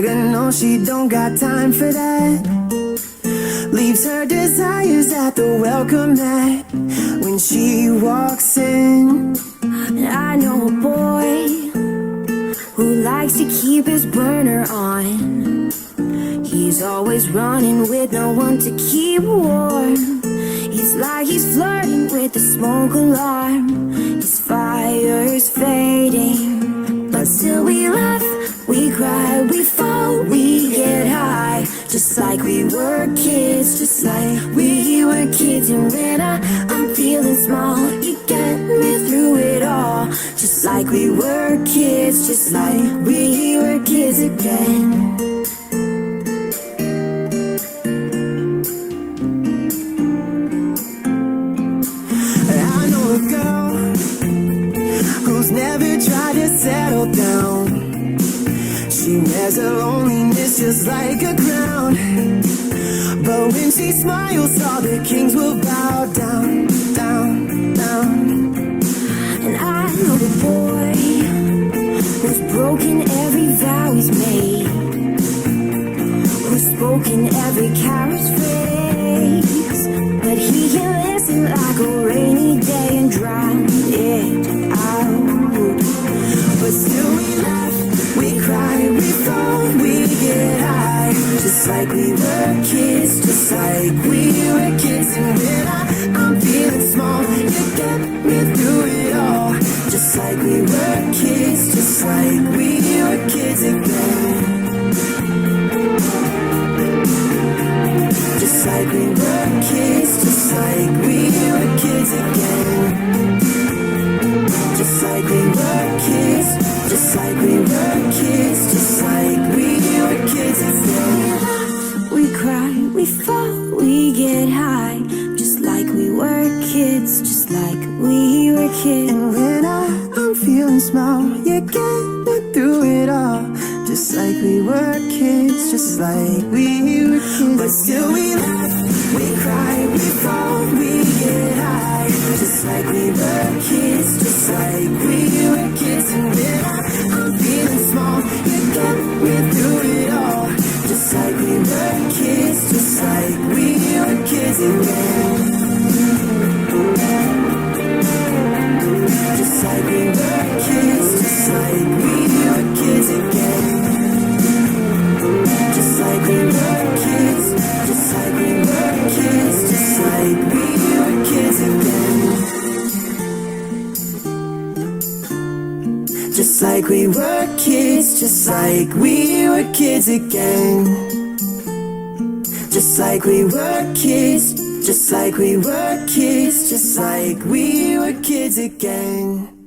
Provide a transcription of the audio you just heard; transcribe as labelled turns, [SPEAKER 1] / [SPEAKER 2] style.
[SPEAKER 1] sugar, no, she don't got time for that. Leaves her desires at the welcome mat when she walks in.
[SPEAKER 2] I know a boy who likes to keep his burner on. He's always running with no one to keep warm. It's like he's flirting with the smoke alarm. His fire's fading, but still we laugh, we cry, we fall, we get high. Just like we were kids, just like we were kids. And when I'm feeling small, you get me through it all. Just like we were kids, just like we were kids again.
[SPEAKER 1] I know a girl who's never tried to settle down. She wears her loneliness just like a crown. But when she smiles, all the kings will bow down, down, down.
[SPEAKER 2] And I know the boy who's broken every vow he's made, who's spoken every coward's phrase. But he can listen like a rainy day and drown it out. But still we laugh, we cry, we fall, we get high. Just like we were kids, just like we were kids. And when I'm feeling small, you get me through it all. Just like we were kids, just like we were kids again. Just like we were kids, just like we were kids again. Just like we were kids, just like we were kids, just like we were kids again. We cry, we fall, we get high. Just like we were kids, just like we were kids.
[SPEAKER 1] And when I'm feeling small, you get me through it all. Just like we were kids, just like we were kids. But still we laugh, we cry, we fall, we get high. Just like we were kids, just like we were kids. And when I'm feeling small, you get me through it all. Just like we were kids, just like we were kids again. Just like we were kids, just like we were kids again. Just like we were kids, just like we were kids, just like we were kids again. Just like we were kids, just like we were kids again. Just like we were kids, just like we were kids, just like we were kids again.